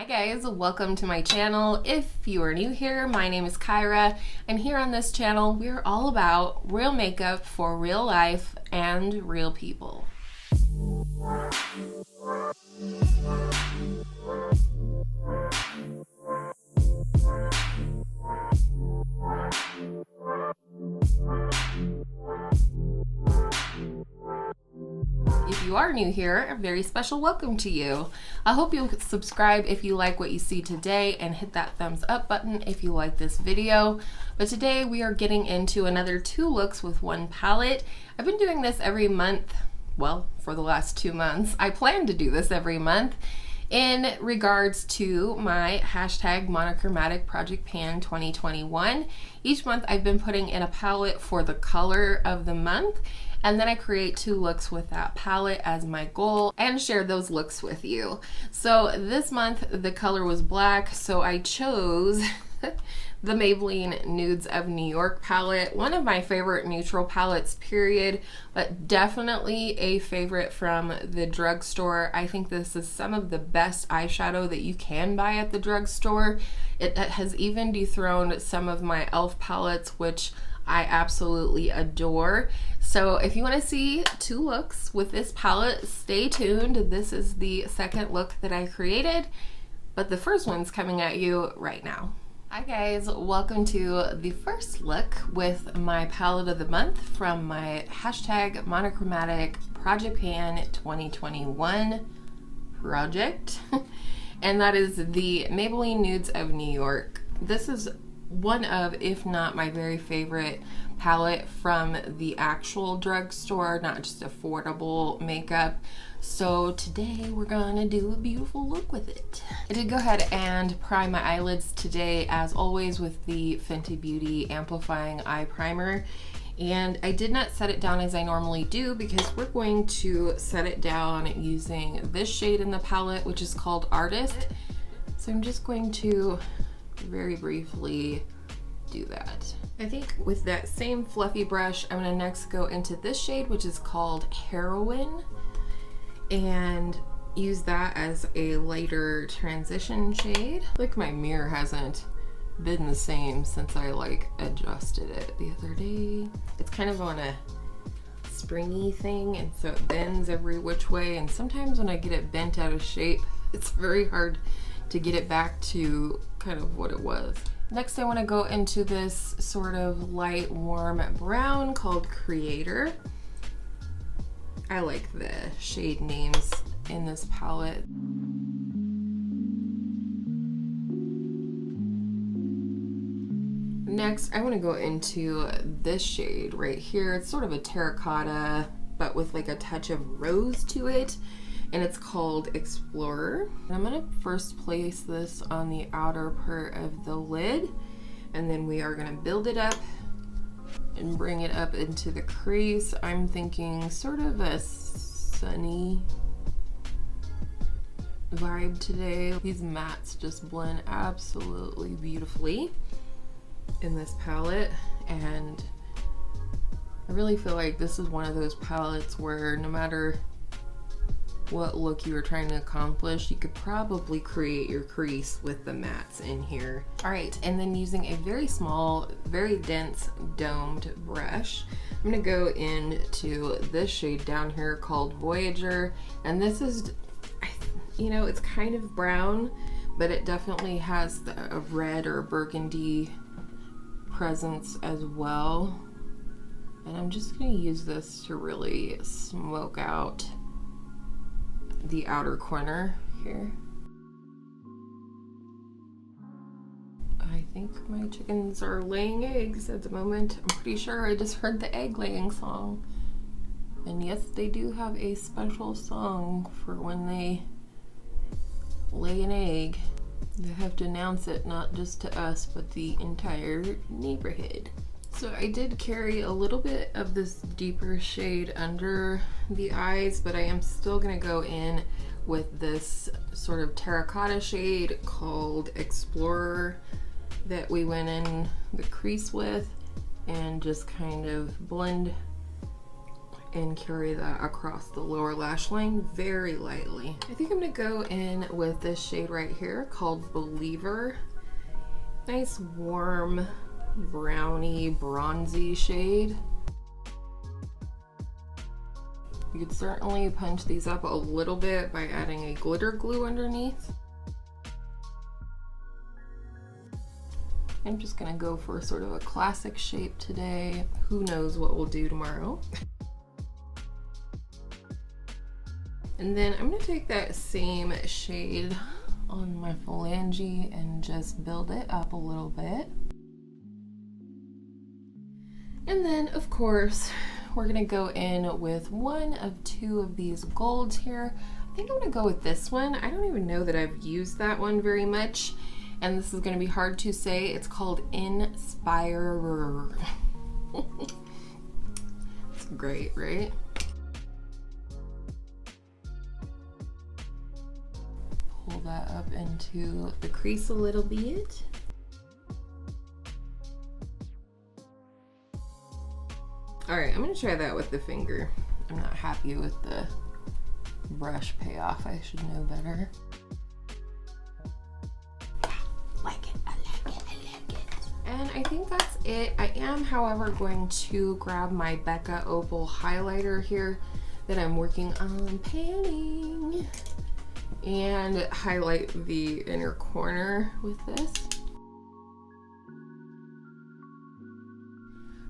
guys, welcome to my channel. If you are new here, my name is Kyra, and here on this channel we're all about real makeup for real life and real people. If you are new here, a very special welcome to you. I hope you'll subscribe if you like what you see today and hit that thumbs up button if you like this video. But today we are getting into another 2 looks with 1 palette. I've been doing this every month, well, for the last 2 months. I plan to do this every month in regards to my hashtag Monochromatic Project Pan 2021. Each month I've been putting in a palette for the color of the month, and then I create 2 looks with that palette as my goal and share those looks with you. So this month the color was black, so I chose the Maybelline Nudes of New York palette. One of my favorite neutral palettes, period, but definitely a favorite from the drugstore. I think this is some of the best eyeshadow that you can buy at the drugstore. It has even dethroned some of my e.l.f. palettes, which I absolutely adore. So if you want to see 2 looks with this palette, stay tuned. This is the second look that I created, but the first one's coming at you right now. Hi guys, welcome to the first look with my palette of the month from my hashtag Monochromatic Project Pan 2021 project. And that is the Maybelline Nudes of New York. This is one of, if not my very favorite palette from the actual drugstore, not just affordable makeup. So today we're gonna do a beautiful look with it. I did go ahead and prime my eyelids today, as always, with the Fenty Beauty Amplifying Eye Primer. And I did not set it down as I normally do because we're going to set it down using this shade in the palette, which is called Artist. So I'm just going to very briefly do that. I think with that same fluffy brush, I'm gonna next go into this shade, which is called Heroine, and use that as a lighter transition shade. Like, my mirror hasn't been the same since I adjusted it the other day. It's kind of on a springy thing, and so it bends every which way, and sometimes when I get it bent out of shape, it's very hard to get it back to kind of what it was. Next, I want to go into this sort of light warm brown called Creator. I like the shade names in this palette. Next, I want to go into this shade right here. It's sort of a terracotta, but with like a touch of rose to it, and it's called Explorer. And I'm gonna first place this on the outer part of the lid, and then we are gonna build it up and bring it up into the crease. I'm thinking sort of a sunny vibe today. These mattes just blend absolutely beautifully in this palette, and I really feel like this is one of those palettes where no matter what look you were trying to accomplish, you could probably create your crease with the mattes in here. All right, and then using a very small, very dense domed brush, I'm gonna go into this shade down here called Voyager, and this is, you know, it's kind of brown, but it definitely has a red or burgundy presence as well. And I'm just gonna use this to really smoke out the outer corner here. I think my chickens are laying eggs at the moment. I'm pretty sure I just heard the egg laying song. And yes, they do have a special song for when they lay an egg. They have to announce it not just to us, but the entire neighborhood. So I did carry a little bit of this deeper shade under the eyes, but I am still gonna go in with this sort of terracotta shade called Explorer that we went in the crease with, and just kind of blend and carry that across the lower lash line very lightly. I think I'm gonna go in with this shade right here called Believer. Nice warm browny bronzy shade. You could certainly punch these up a little bit by adding a glitter glue underneath. I'm just gonna go for sort of a classic shape today. Who knows what we'll do tomorrow. And then I'm gonna take that same shade on my phalange and just build it up a little bit. And then, of course, we're gonna go in with one of two of these golds here. I think I'm gonna go with this one. I don't even know that I've used that one very much. And this is gonna be hard to say. It's called Inspirer. It's great, right? Pull that up into the crease a little bit. All right, I'm gonna try that with the finger. I'm not happy with the brush payoff. I should know better. And I think that's it. I am, however, going to grab my BECCA Opal highlighter here that I'm working on panning and highlight the inner corner with this.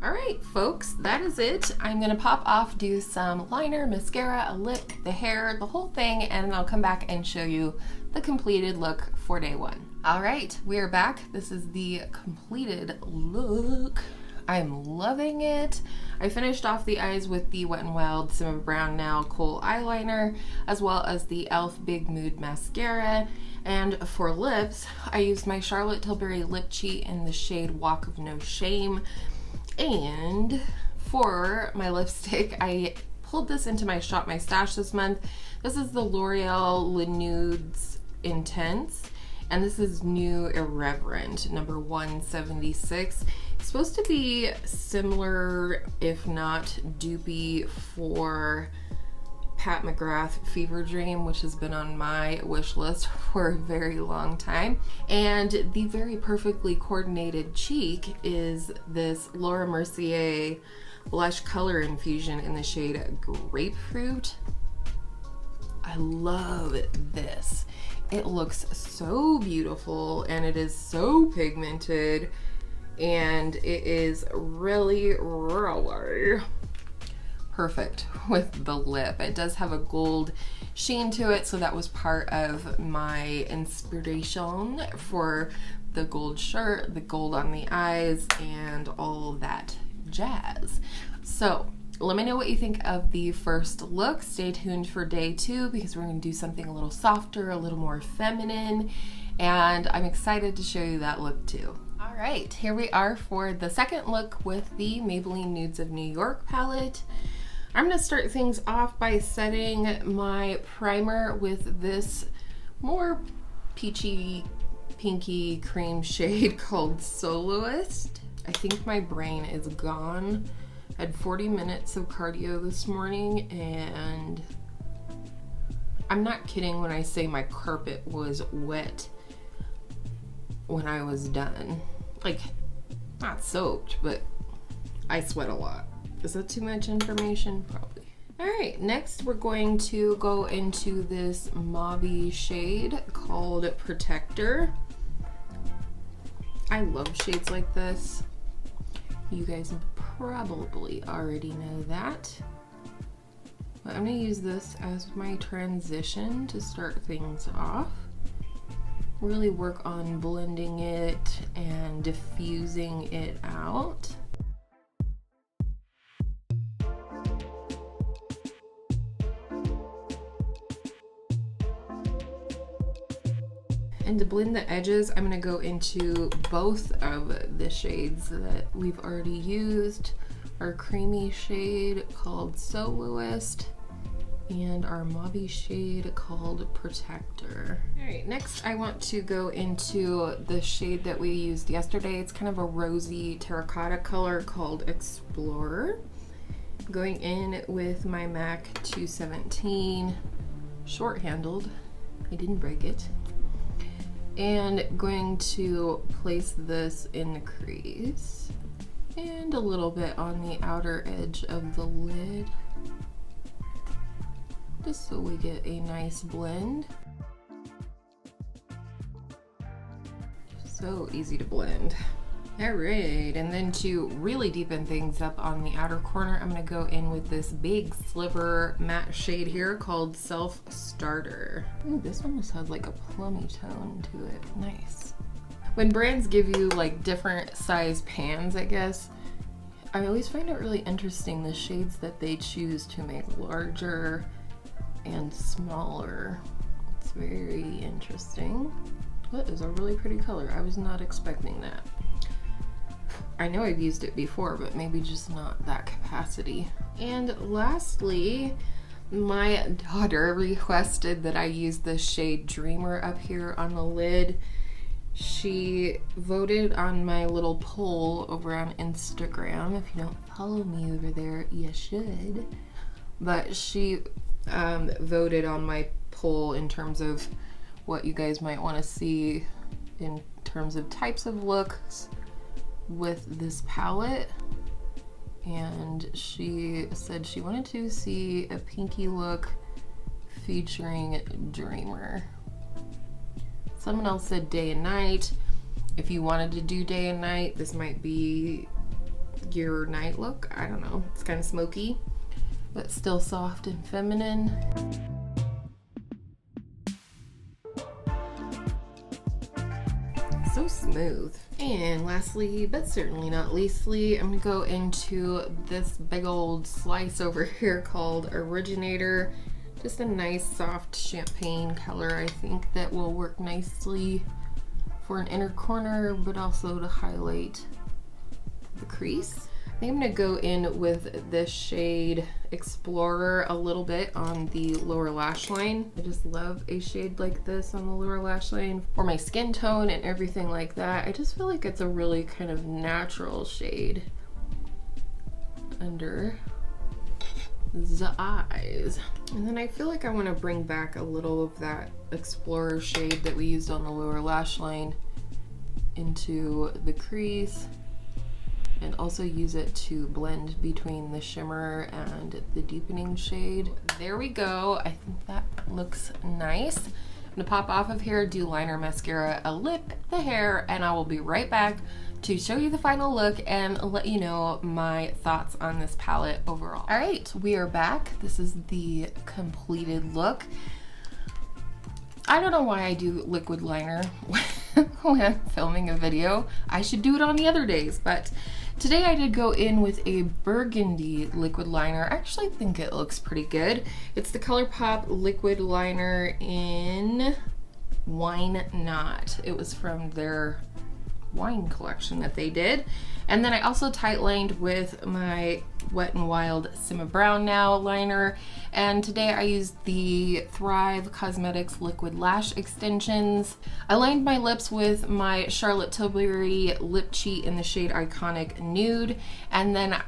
All right, folks, that is it. I'm gonna pop off, do some liner, mascara, a lip, the hair, the whole thing, and I'll come back and show you the completed look for day one. All right, we're back. This is the completed look. I'm loving it. I finished off the eyes with the Wet n Wild Simmer Brown Now Kohl eyeliner, as well as the e.l.f. Big Mood mascara. And for lips, I used my Charlotte Tilbury Lip Cheat in the shade Walk of No Shame. And for my lipstick, I pulled this into my Shop My Stash this month. This is the L'Oreal NUDES Intense, and this is New Irreverent, number 176. It's supposed to be similar, if not dupey, for Pat McGrath Fever Dream, which has been on my wish list for a very long time. And the very perfectly coordinated cheek is this Laura Mercier blush color infusion in the shade Grapefruit. I love this. It looks so beautiful and it is so pigmented and it is really perfect with the lip. It does have a gold sheen to it, so that was part of my inspiration for the gold shirt, the gold on the eyes, and all that jazz. So let me know what you think of the first look. Stay tuned for day two because we're going to do something a little softer, a little more feminine, and I'm excited to show you that look too. All right, here we are for the second look with the Maybelline Nudes of New York palette. I'm going to start things off by setting my primer with this more peachy, pinky cream shade called Soloist. I think my brain is gone. I had 40 minutes of cardio this morning and I'm not kidding when I say my carpet was wet when I was done. Like, not soaked, but I sweat a lot. Is that too much information? Probably. All right, next we're going to go into this mauve shade called Perfector. I love shades like this. You guys probably already know that. But I'm gonna use this as my transition to start things off. Really work on blending it and diffusing it out. And to blend the edges, I'm gonna go into both of the shades that we've already used. Our creamy shade called Soloist and our mauve shade called Perfector. All right, next I want to go into the shade that we used yesterday. It's kind of a rosy terracotta color called Explorer. Going in with my MAC 217, short-handled. I didn't break it. And going to place this in the crease and a little bit on the outer edge of the lid, just so we get a nice blend. So easy to blend. All right, and then to really deepen things up on the outer corner, I'm gonna go in with this big sliver matte shade here called Self Starter. Ooh, this almost has like a plummy tone to it. Nice. When brands give you like different size pans, I guess, I always find it really interesting the shades that they choose to make larger and smaller. It's very interesting. That is a really pretty color. I was not expecting that. I know I've used it before, but maybe just not that capacity. And lastly, my daughter requested that I use the shade Dreamer up here on the lid. She voted on my little poll over on Instagram. If you don't follow me over there, you should. But she voted on my poll in terms of what you guys might want to see in terms of types of looks with this palette, and she said she wanted to see a pinky look featuring Dreamer. Someone else said day and night. If you wanted to do day and night, this might be your night look. I don't know, it's kind of smoky but still soft and feminine. So smooth. And lastly, but certainly not leastly, I'm gonna go into this big old slice over here called Originator. Just a nice soft champagne color. I think that will work nicely for an inner corner, but also to highlight the crease. I think I'm gonna go in with this shade Explorer a little bit on the lower lash line. I just love a shade like this on the lower lash line for my skin tone and everything like that. I just feel like it's a really kind of natural shade under the eyes. And then I feel like I want to bring back a little of that Explorer shade that we used on the lower lash line into the crease, and also use it to blend between the shimmer and the deepening shade. There we go. I think that looks nice. I'm gonna pop off of here, do liner, mascara, a lip, the hair, and I will be right back to show you the final look and let you know my thoughts on this palette overall. All right, we are back. This is the completed look. I don't know why I do liquid liner when I'm filming a video. I should do it on the other days, but today I did go in with a burgundy liquid liner. I actually think it looks pretty good. It's the ColourPop liquid liner in Wine Not. It was from their wine collection that they did. And then I also tight lined with my Wet n Wild Simma Brown Now liner. And today I used the Thrive Cosmetics liquid lash extensions. I lined my lips with my Charlotte Tilbury lip cheat in the shade Iconic Nude. And then,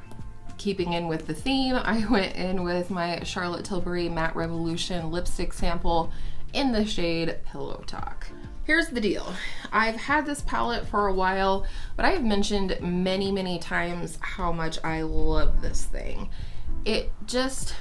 keeping in with the theme, I went in with my Charlotte Tilbury Matte Revolution lipstick sample in the shade Pillow Talk. Here's the deal. I've had this palette for a while, but I have mentioned many times how much I love this thing. It just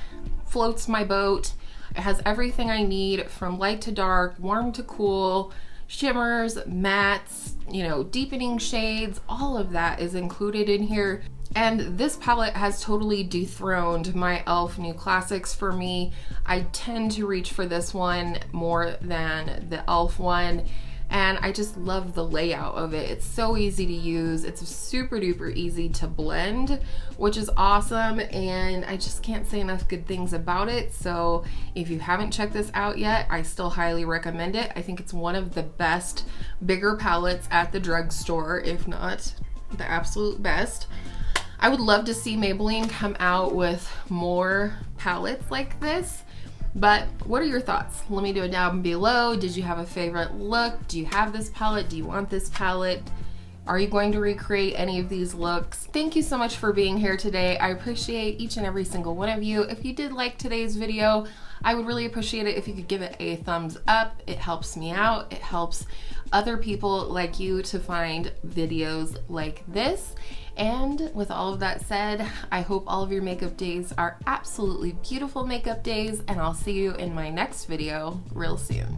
floats my boat. It has everything I need from light to dark, warm to cool, shimmers, mattes, you know, deepening shades, all of that is included in here. And this palette has totally dethroned my e.l.f. New Classics for me. I tend to reach for this one more than the e.l.f. one, and I just love the layout of it. It's so easy to use. It's super duper easy to blend, which is awesome, and I just can't say enough good things about it. So if you haven't checked this out yet, I still highly recommend it. I think it's one of the best bigger palettes at the drugstore, if not the absolute best. I would love to see Maybelline come out with more palettes like this, but what are your thoughts? Let me know down below. Did you have a favorite look? Do you have this palette? Do you want this palette? Are you going to recreate any of these looks? Thank you so much for being here today. I appreciate each and every single one of you. If you did like today's video, I would really appreciate it if you could give it a thumbs up. It helps me out. It helps other people like you to find videos like this. And with all of that said, I hope all of your makeup days are absolutely beautiful makeup days, and I'll see you in my next video real soon.